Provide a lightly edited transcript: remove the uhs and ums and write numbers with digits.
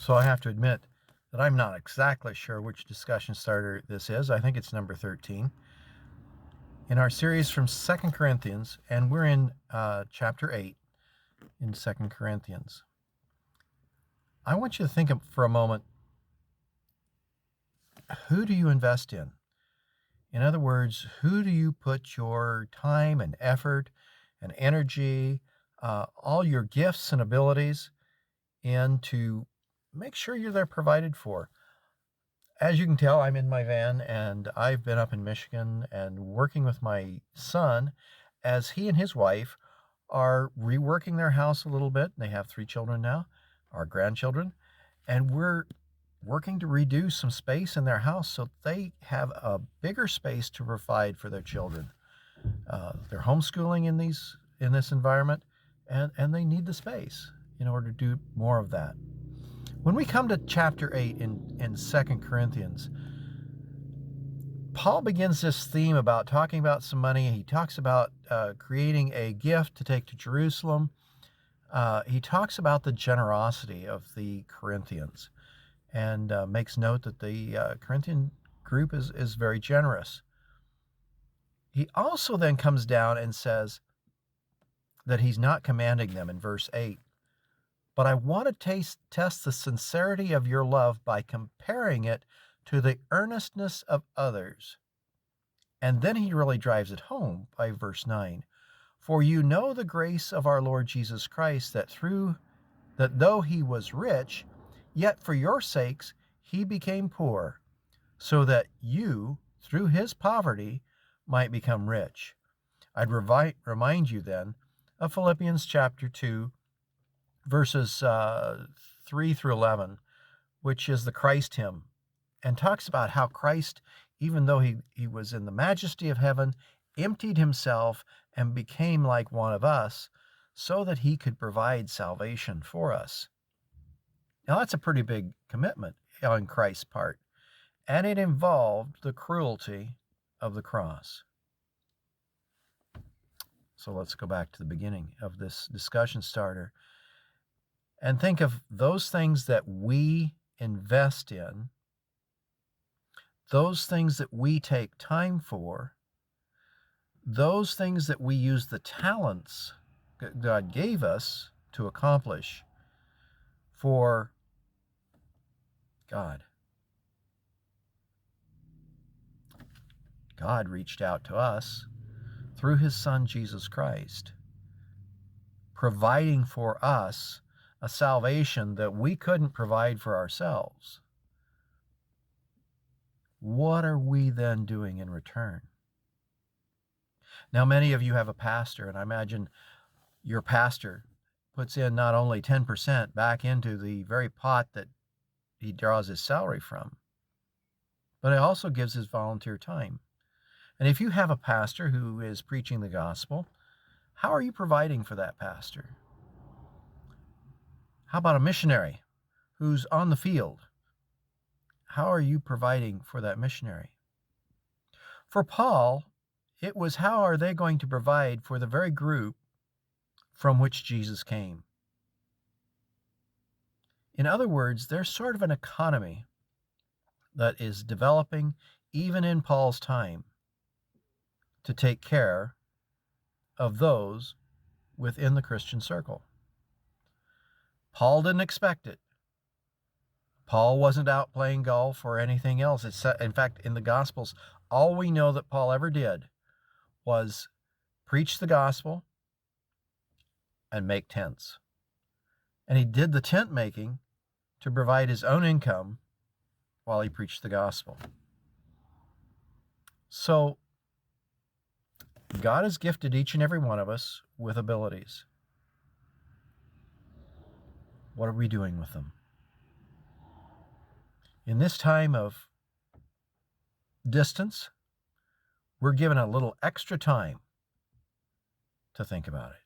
So I have to admit that I'm not exactly sure which discussion starter this is. I think it's number 13 in our series from 2 Corinthians, and we're in chapter 8 in 2 Corinthians. I want you to think for a moment, who do you invest in? In other words, who do you put your time and effort and energy, all your gifts and abilities in to make sure you're there provided for? As you can tell, I'm in my van, and I've been up in Michigan and working with my son as he and his wife are reworking their house a little bit. They have 3 children now, our grandchildren, and we're working to redo some space in their house so they have a bigger space to provide for their children. They're homeschooling in this environment, and they need the space in order to do more of that. When we come to chapter 8 in 2 Corinthians, Paul begins this theme about talking about some money. He talks about creating a gift to take to Jerusalem. He talks about the generosity of the Corinthians and makes note that the Corinthian group is very generous. He also then comes down and says that he's not commanding them in verse 8. But I want to test the sincerity of your love by comparing it to the earnestness of others. And then he really drives it home by verse 9. For you know the grace of our Lord Jesus Christ, that though he was rich, yet for your sakes he became poor, so that you, through his poverty, might become rich. I'd remind you then of Philippians chapter 2, verses 3 through 11, which is the Christ hymn, and talks about how Christ, even though he was in the majesty of heaven, emptied himself and became like one of us so that he could provide salvation for us. Now that's a pretty big commitment on Christ's part, and it involved the cruelty of the cross. So let's go back to the beginning of this discussion starter and think of those things that we invest in, those things that we take time for, those things that we use the talents God gave us to accomplish for God. God reached out to us through his Son, Jesus Christ, providing for us a salvation that we couldn't provide for ourselves. What are we then doing in return? Now, many of you have a pastor, and I imagine your pastor puts in not only 10% back into the very pot that he draws his salary from, but he also gives his volunteer time. And if you have a pastor who is preaching the gospel, how are you providing for that pastor? How about a missionary who's on the field? How are you providing for that missionary? For Paul, it was how are they going to provide for the very group from which Jesus came? In other words, there's sort of an economy that is developing even in Paul's time to take care of those within the Christian circle. Paul didn't expect it. Paul wasn't out playing golf or anything else. In fact, in the Gospels, all we know that Paul ever did was preach the gospel and make tents. And he did the tent making to provide his own income while he preached the gospel. So God has gifted each and every one of us with abilities. What are we doing with them? In this time of distance, we're given a little extra time to think about it.